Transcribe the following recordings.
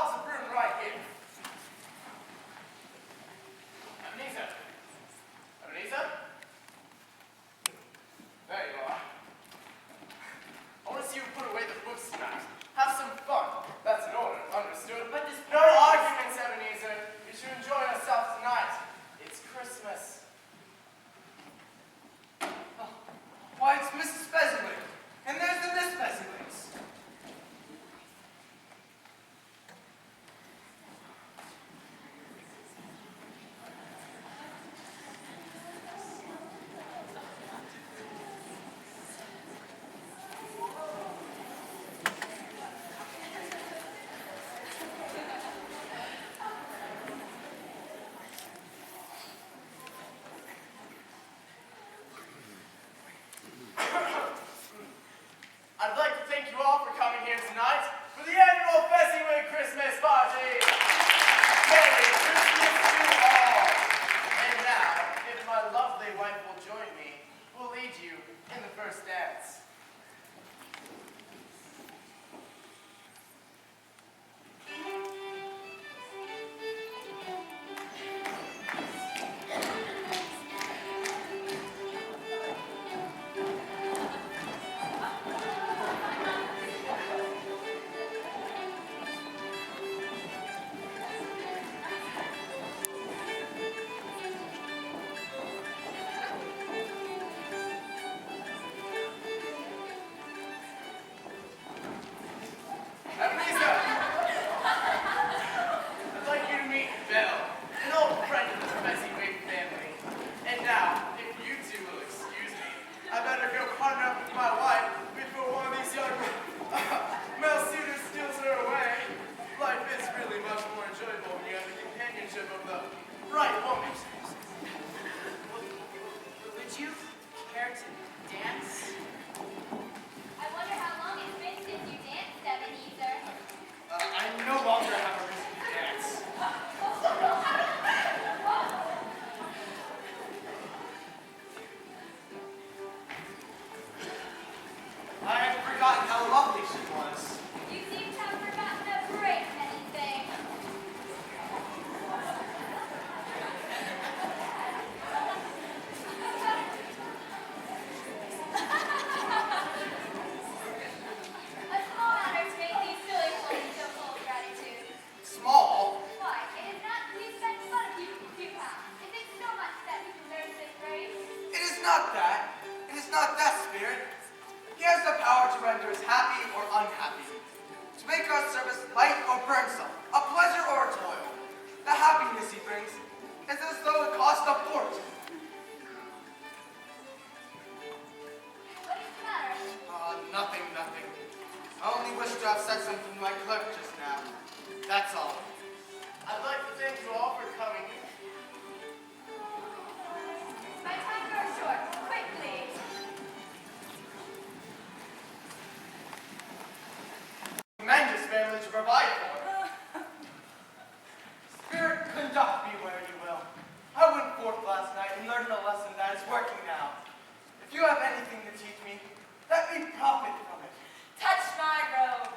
Lots of room right here. Ebenezer. Ebenezer? There you are. I want to see you put away the books tonight. Have some fun. That's an order, understood? But there's no arguments, Ebenezer. You should enjoy yourself tonight. It's Christmas. Oh, why, it's Mrs. Fezziwig. And there's the Miss Fezziwigs. I'd like to thank you all for coming here tonight for the annual Fezziwig Christmas party. Merry Christmas to all. And now, if my lovely wife will join me, we'll lead you in the first dance. Ebenezer! I'd like you to meet Bill, an old friend of the Fezziwig family. And now, if you two will excuse me, I better go partner up with my wife before one of these young male suitors steals her away. Life is really much more enjoyable when you have the companionship of the right woman. Would you care to dance? I wonder how long it's been since you danced, Ebenezer. I no longer have a reason to dance. I had forgotten how lovely she was. You seem to have forgotten a great many things. A small matter to make these silly folks so full of gratitude. Small. Why, it is not to be spent but a few pounds. Is it so much that we can bear to say praise? It is not that. It is not that, Spirit. He has the power to render us happy or unhappy, to make our service light or burdensome, a pleasure or a toil. The happiness he brings is as though it cost a fortune. What is the matter? Nothing. I only wish to have said something to my clerk just now. That's all. I'd like to thank you all for coming. My time grows short. Quickly. Tremendous family to provide for. Spirit, conduct me where you will. I went forth last night and learned a lesson that is working now. If you have anything to teach me, let me profit from it. Touch my robe.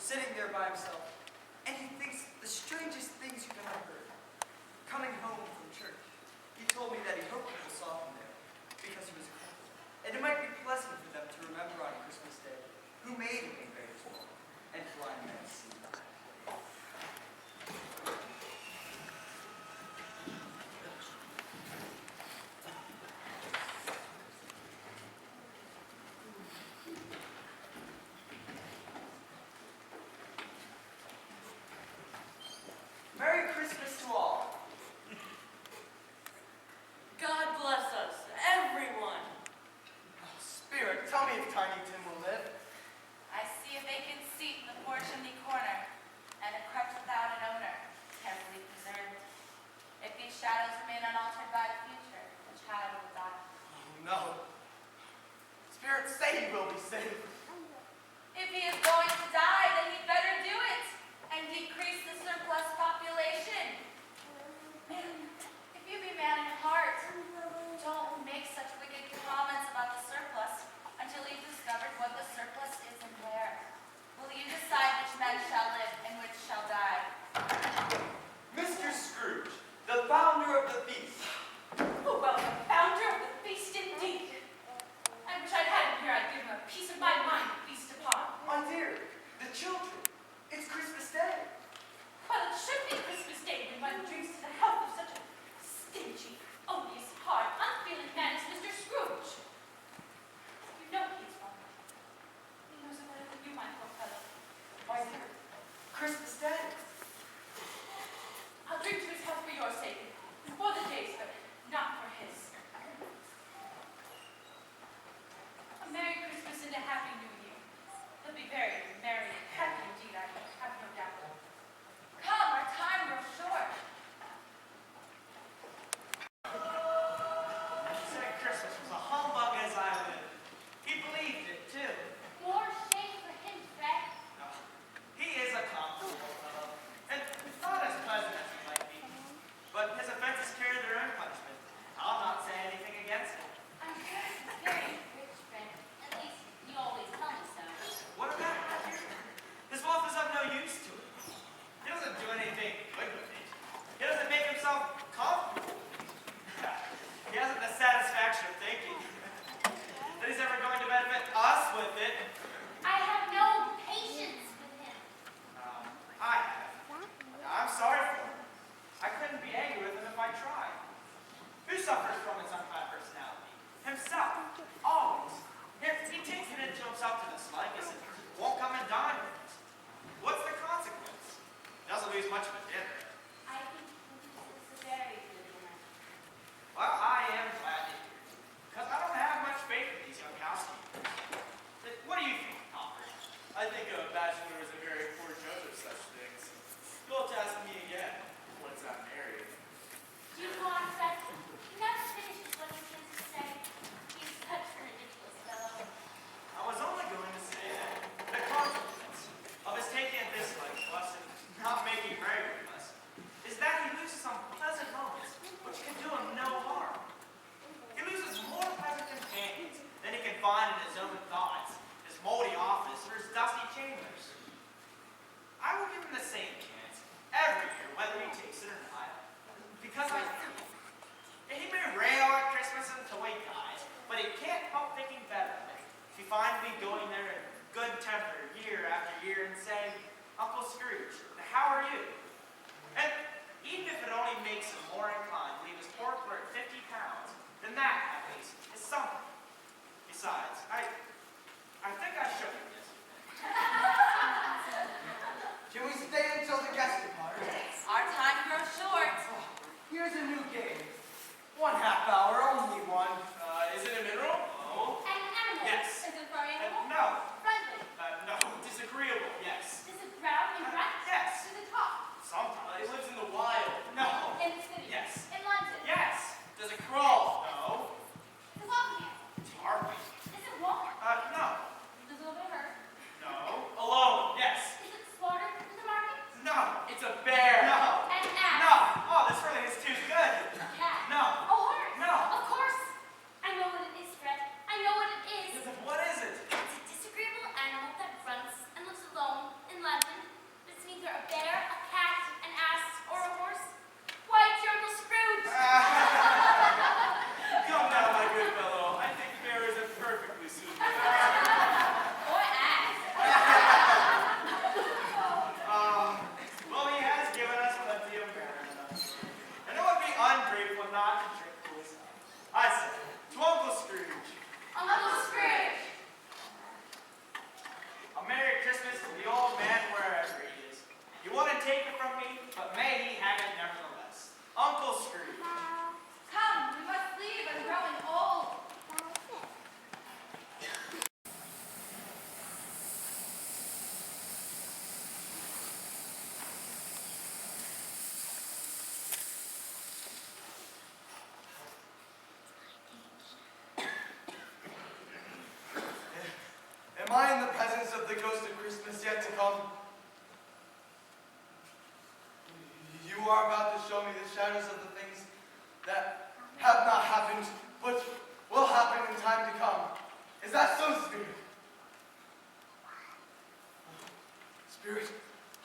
sitting there by himself, and he thinks the strangest things you've ever heard. Coming home from church, he told me that he hoped people saw him there because he was a Christian, and it might be pleasant for them to remember on Christmas Day who made him a great fool and blind men see. Merry Christmas to all. God bless us, everyone. Oh, Spirit, tell me if Tiny Tim will live. I see a vacant seat in the poor chimney corner, and a crutch without an owner, carefully preserved. If these shadows remain unaltered by the future, the child will die. Oh, no. Spirit, say he will be saved. If he is going to die, then he'd better do it, and decrease the surplus population. If you be man in heart, don't make such wicked comments about the surplus until you've discovered what the surplus is and where. Will you decide which men shall live and which shall die? Mr. Scrooge, the founder of the feast. Oh, well, the founder of the feast indeed. I wish I'd had him here. I'd give him a piece of my mind to feast upon. My dear, the children, it's Christmas Day. Well, it should be Christmas Day when one drinks to the health of such a stingy, odious, hard, unfeeling man as Mr. Scrooge. You know he is wrong. He knows it better than you, my poor fellow. My dear, Christmas Day. I'll drink to his health for your sake, and for the day's but not for his. A Merry Christmas and a Happy New Year. They'll be very merry and happy indeed, I have no doubt. Come, our time grows short. Said Christmas was a humbug as I lived. He believed it, too. More shame for him, Fred. He is a comfortable fellow, and not as pleasant as he might be. But his offenses carry their own punishment. I'll not say anything against him. I'm sure he's very rich, Fred. At least you always tell me so. What about it? His wealth is of no use to him. He doesn't do anything good with it. He doesn't make himself comfortable. He hasn't the satisfaction of thinking that he's ever going to benefit us with it. I have no patience with him. I have. I'm sorry for him. I couldn't be angry with him if I tried. Who suffers from his unkind personality? Himself. Always. He takes it into himself to dislike us and won't come and dine with us. What's the consequence? Doesn't lose much of a dinner. I think this is a very good dinner. Well, I am glad to hear it, because I don't have much faith in these young housekeepers. What do you think, Hopper? I think a bachelor is a very poor judge of such things. You'll have to ask me again once I'm married. Do you go on, Fred? He never finishes what he tends to say. He's such a ridiculous fellow. I was only going to say that the consequence of his taking a dislike to us and not making merry with us is that he loses some pleasant moments which can do him no harm. He loses more pleasant companions than he can find in his own thoughts, his moldy office, or his dusty chambers. I will give him the same chance every year, whether he takes it or not, because I think he may rail at Christmas until he dies, but he can't help thinking better of it. If he finds me going there in good temper year after year and saying, Uncle Scrooge, how are you? And even if it only makes him more inclined to leave his poor clerk 50 pounds, then that, at least, is something. Besides, I think I should have this. Can we stay until the guest departs? Our time grows short. Here's a new game. 1 half hour, only one. Is it a mineral? No. An animal. Yes. Is it for animal? No. Friendly. No. Disagreeable. Yes. Does it growl and grunt? Yes. Does it talk? Sometimes. It lives in the wild. No. In the city? Yes. In London? Yes. Does it crawl? No. Does it walk here? Hardly. Does it walk? No. Does it obey her? No. Alone. Yes. Is it slaughtered in the market? No. It's a bear. No. An ass? No. Oh, this really is too good. A cat? No. A horse? No. Of course. I know what it is, Fred. I know what it is. What is it? It's a disagreeable animal that grunts and lives alone in London. come. You are about to show me the shadows of the things that have not happened, but will happen in time to come. Is that so, Spirit? Spirit,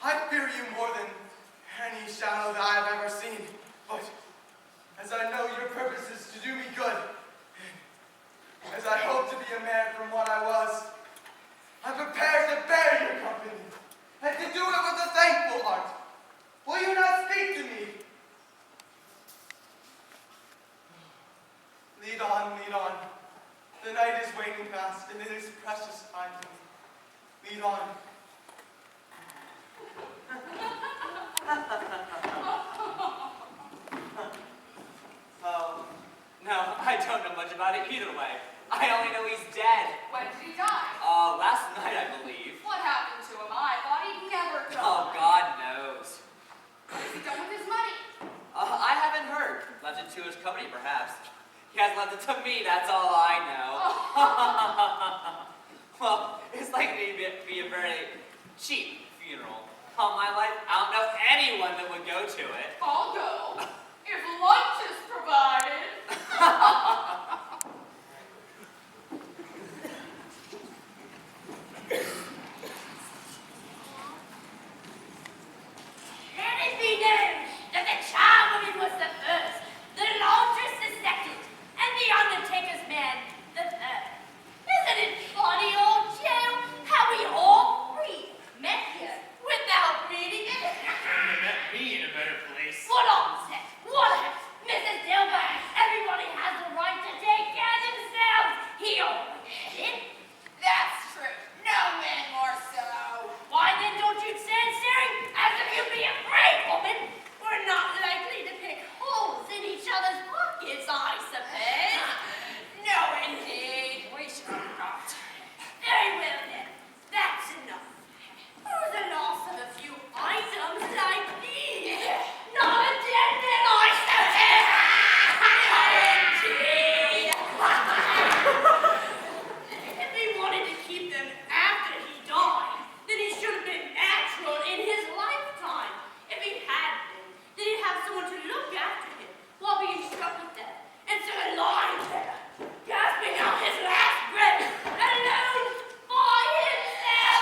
I fear you more than any shadow that I have ever seen, but as I know your purpose is to do me good, as I hope to be a man from what I was, I'm prepared to bear your company, and to do it with a thankful heart. Will you not speak to me? Lead on, lead on. The night is waning fast, and it is precious time to me. Lead on. Oh, no, I don't know much about it either way. I only know he's dead. When did he die? Last night, I believe. What happened to him? I thought he'd never die. Oh, God knows. What has he done with his money? I haven't heard. Left it to his company, perhaps. He hasn't left it to me, that's all I know. Well, it's likely to be a very cheap funeral. All my life, I don't know anyone that would go to it. I'll go. If lunch is provided. Let it be known that the charwoman was the first, the laundress the second, and the undertaker's man the third. Isn't it funny, old Joe, how we all three met here without reading it? Couldn't have met me in a better place. What upset? What hurt? Mrs. Dilbert, everybody has the right to take care of themselves. He always did. That's true. No man more so. Why then don't you stand staring as if you'd be afraid, woman? We're not likely to pick holes in each other's pockets, I suppose. No, indeed. We should not. Very well then, that's enough. For the loss of a few items like these, not a dead man, I suppose. No, indeed. If he wanted to keep them after he died, then he should have been natural in his lifetime. If he had been, then he'd have someone to look after him while being struck with death, instead of lying there, gasping out his last breath, alone by himself.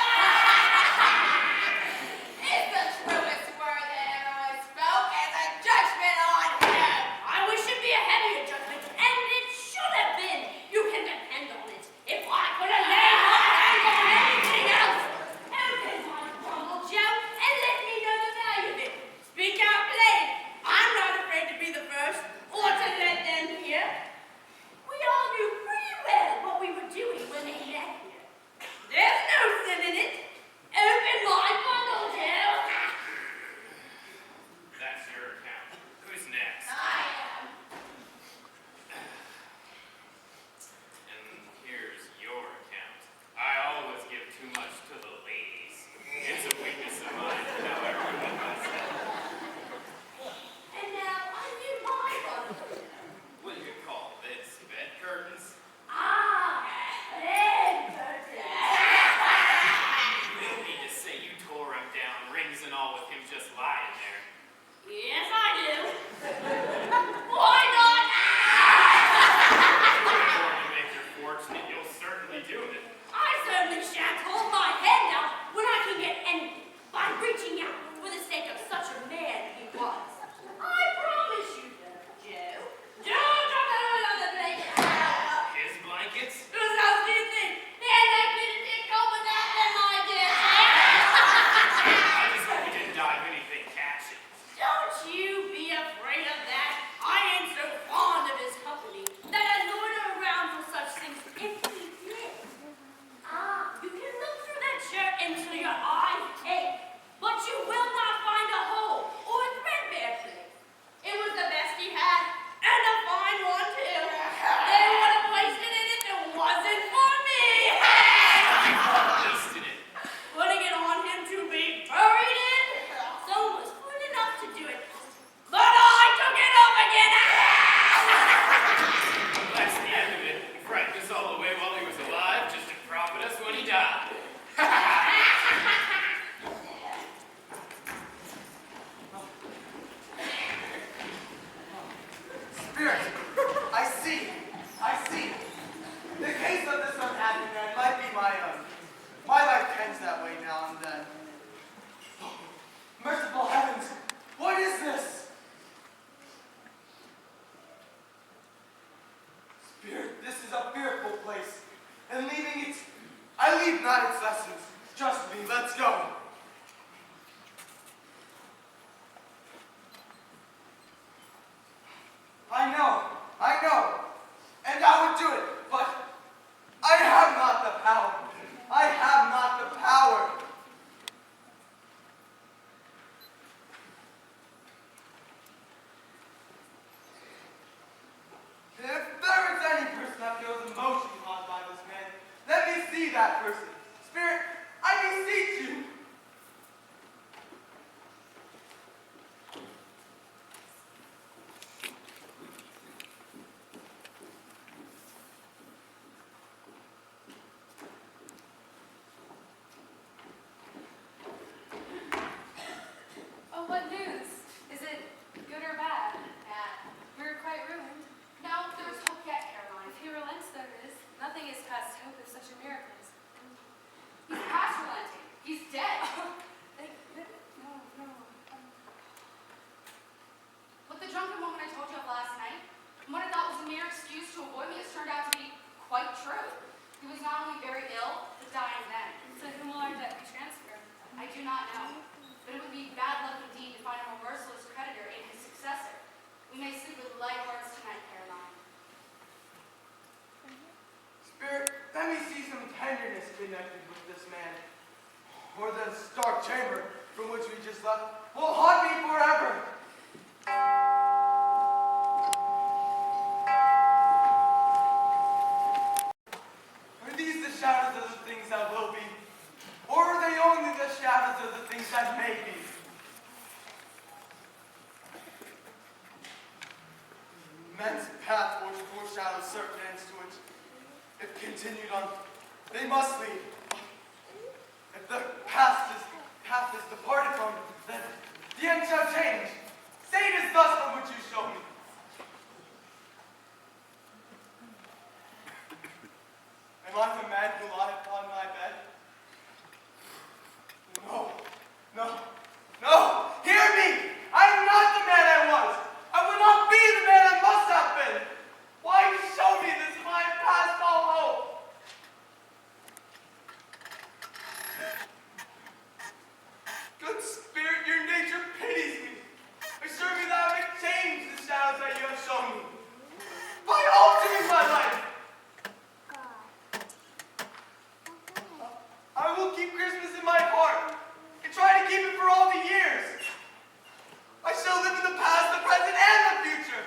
It's the truest word that ever was spoke as a judgment on him. I wish it'd be a heavier judgment, and it should have been. You can depend on it. If I could have laid my hands on anything else, open my crumble, Joe, and let me know the value of it. Speak out plain. I'm not afraid to be the first, or to let them hear. We all knew pretty well what we were doing when they met here. There's no sin in it. Open my bundle, Joe. That's your account. Who's next? I am. And here's your account. I always give too much to the ladies. It's a weakness of mine, however, I must say. And now I do my bundle. What do you call this? Bed curtains? Ah, bed curtains. You don't need to say you tore him down, rings and all, with him just lying there. Yes, I do. Why not? If you're going to make your fortune, you'll certainly do it. I certainly shan't hold my head down when I can get anything by reaching out for the sake of such a man he was. I promise you, Joe. Don't talk about another place. His blankets? Whose else do you think? They're likely to take over that than I did. I just hope he didn't die of anything catching. Don't you be afraid of that not its lessons. Trust me, let's go. I know, and I would do it, but I have not the power. I have not the power. If there is any person that feels emotion caused by this man, let me see that person. Spirit, I beseech you. Oh, what news? Is it good or bad? Bad. We're quite ruined. No, there's hope yet, Caroline. If he relents, there is. Nothing is past hope if such a miracle is. He's past relenting. He's dead. Thank goodness. No, no. What the drunken woman I told you of last night, and what I thought was a mere excuse to avoid me, has turned out to be quite true. He was not only very ill, but dying then. To whom will our debt be transferred? I do not know, but it would be bad luck indeed to find a more merciless creditor in his successor. We may sleep with light hearts tonight, Caroline. Spirit, let me see some tenderness connected with this man. Or the dark chamber from which we just left will haunt me forever. Are these the shadows of the things that will be? Or are they only the shadows of the things that may be? Men's path will foreshadow certain ends to which, if continued on, they must lead. If the path is departed from, then the end shall change. Say it is thus from which you show me. Am I the man who lied upon my bed? No, no, no! Hear me! I am not the man I was! I will not be the man I must have been! Why show me this if I am past all hope? Good Spirit, your nature pities me. Assure me that I may change the shadows that you have shown me. By altering my life! I will keep Christmas in my heart and try to keep it for all the years. I shall live in the past, the present, and the future.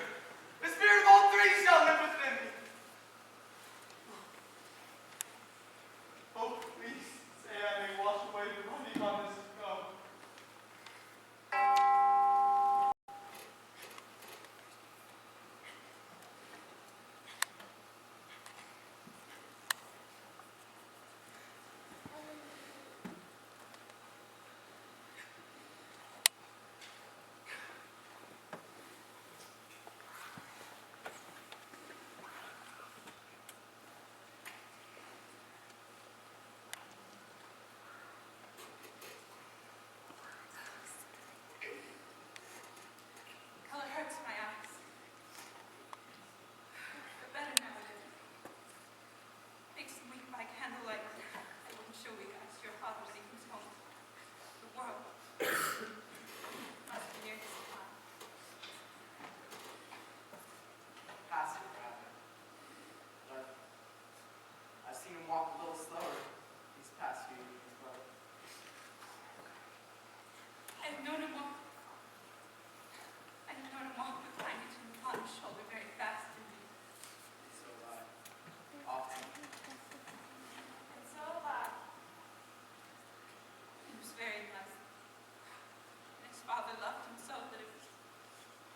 The spirit of all three shall live within me. Oh, please say I may wash away the running on this go. Color hurts my eyes. But better nowadays. Makes them weak by candlelight. I wouldn't show you guys your father's evenings home. The world must be near this time. Passive, rather. But I've seen him walk a little slower these past few weeks, but I've known him walk. I've known him walk with my chin upon his shoulder very fast indeed. so often. And so have I. He was very blessed. And his father loved him so that it was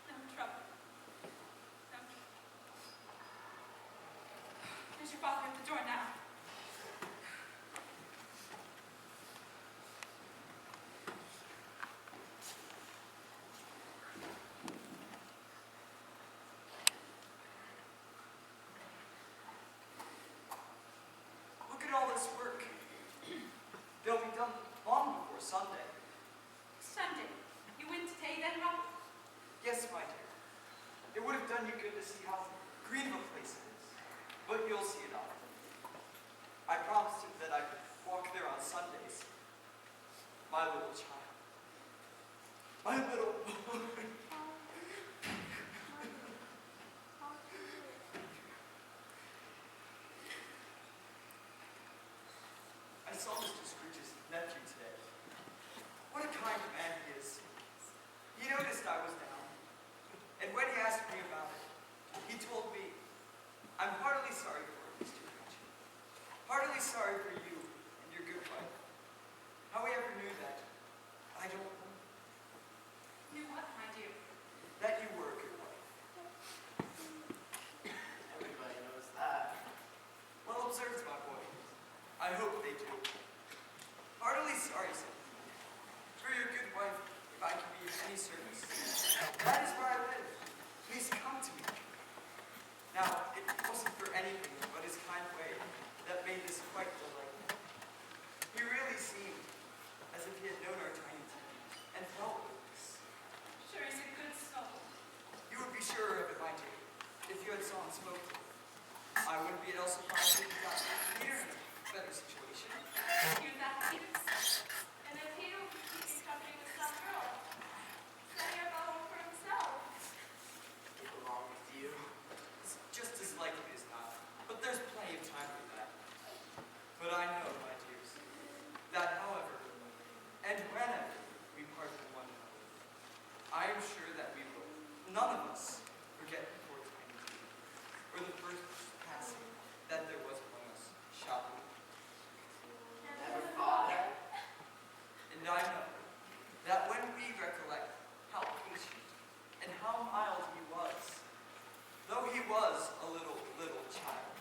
no trouble. No trouble. There's your father at the door now. Look at all this work. They'll be done long before Sunday. Sunday. You win today then, Robert? Yes, my dear. It would have done you good to see how green of a place it is. But you'll see it all. I promised him that I could wash My little boy. I saw Mr. Scrooge's nephew today. What a kind man he is. He noticed I was down, and when he asked me about it, he told me, "I'm heartily sorry for it, Mr. Scrooge. Heartily sorry for you and your good wife. How he ever knew that, I don't know. Knew what, my dear? That you were a good wife." Everybody knows that. Well observed, my boy. I hope they do. Heartily sorry, sir. For your good wife, if I can be of any service. That is where I live. Please come to me. Now, it wasn't for anything but his kind way that made this quite delightful. He really seemed as if he had known our tiny team and felt with us. Sure, he's a good soul. You would be sure of it, my dear, if you had saw him smoke. I wouldn't be at all surprised if you got Peter in a better situation. You that Peters? And then Peter will be keeping company with some girl. Setting up a home for himself. He belongs to you. It's just as likely as not, but there's plenty of time for that. But I know, my dears, that however, and whenever we part from one another, I am sure that we will, none of us, forget poor Tiny Tim, or the first passing that there was among us, shall we? Never, Father. And I know that when we recollect how patient and how mild he was, though he was a little child,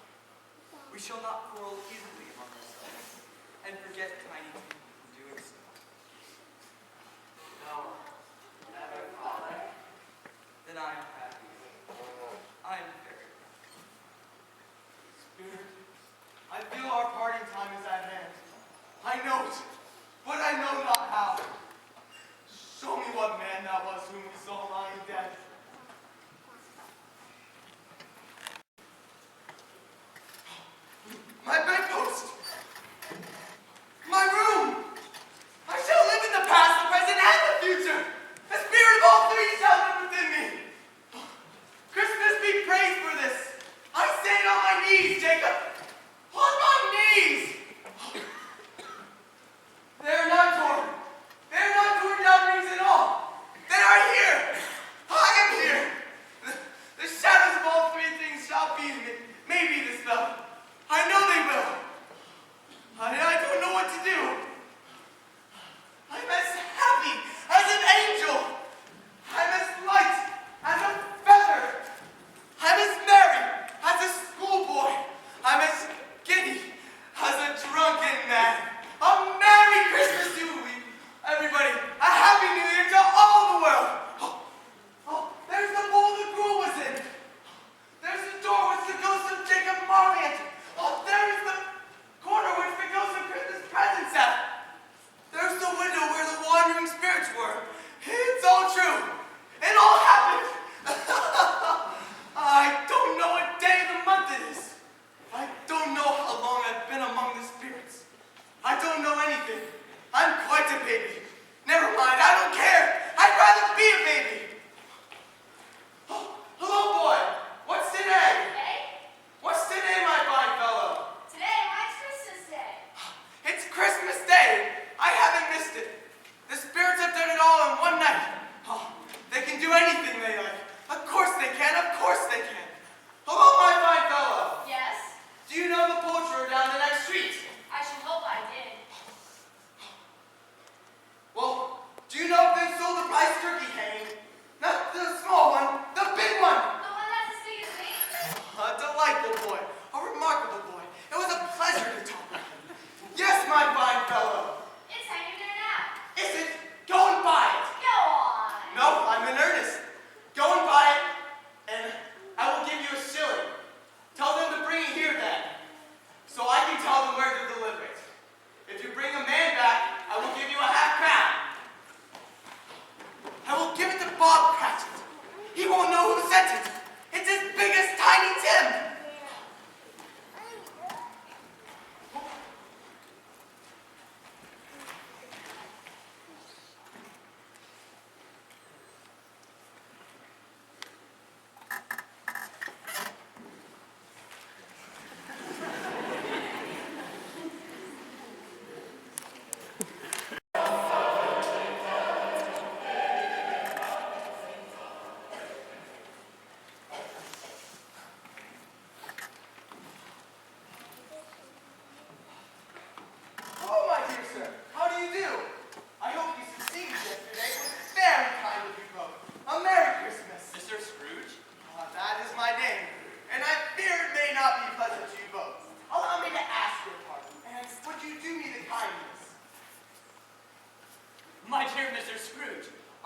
we shall not quarrel easily among ourselves and forget Tiny Tim in doing so. No. Never, Father. Then I am happy. I am very happy. Spirit, I feel our parting time is at hand. I know it, but I know not how. Show me what man that was whom we saw lying dead. My bedpost! My room!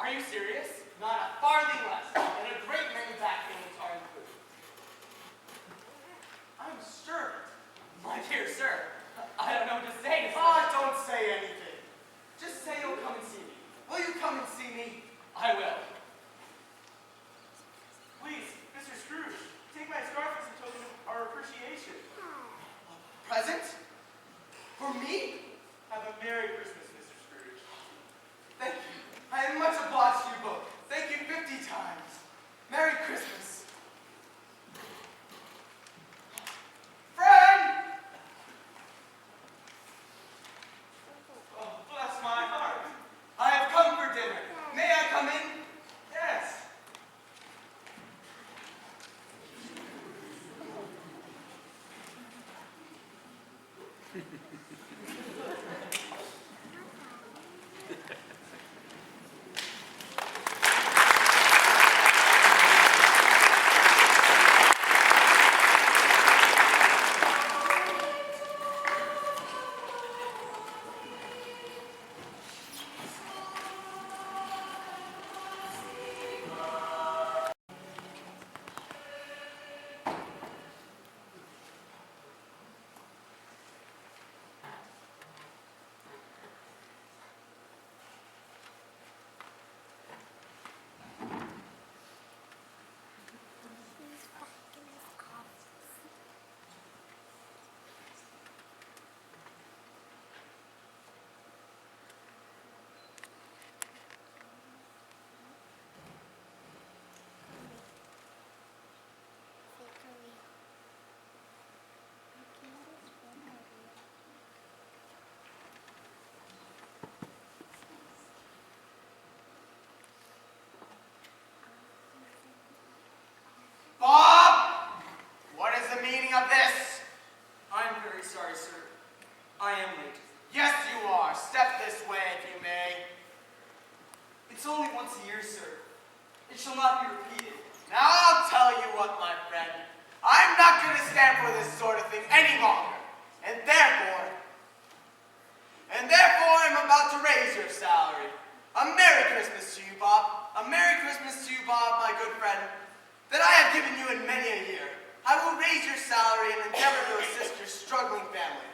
Are you serious? Not a farthing less, and a great many back payments are included. I'm sure. My dear sir, I don't know what to say to Ah, don't say anything. Just say you'll come and see me. Will you come and see me? I will. Please, Mr. Scrooge, take my scarf as a token of our appreciation. Present? For me? Have a Merry Christmas, Mr. Scrooge. Thank you. I am much obliged to you both. Thank you 50 times. Merry Christmas. Friend! Oh, bless my heart. I have come for dinner. May I come in? Yes. Bob! What is the meaning of this? I am very sorry, sir. I am late. Yes, you are. Step this way, if you may. It's only once a year, sir. It shall not be repeated. Now, I'll tell you what, my friend. I'm not going to stand for this sort of thing any longer. And therefore, I'm about to raise your salary. A Merry Christmas to you, Bob. A Merry Christmas to you, Bob, my good friend, that I have given you in many a year. I will raise your salary and endeavor to assist your struggling family.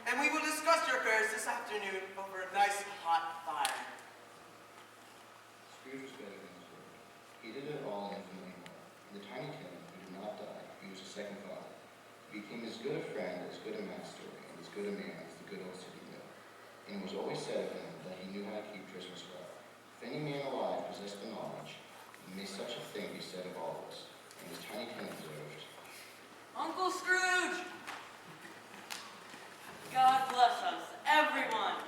And we will discuss your affairs this afternoon over a nice hot fire. Scrooge was better than his word. He did it all and infinitely more. The tiny Tim, who did not die, he was a second father. He became as good a friend, as good a master, and as good a man as the good old city knew. And it was always said of him that he knew how to keep Christmas well. If any man alive possessed the knowledge, may such a thing be said of all of us. And as Tiny Tim observed, Uncle Scrooge! God bless us, everyone.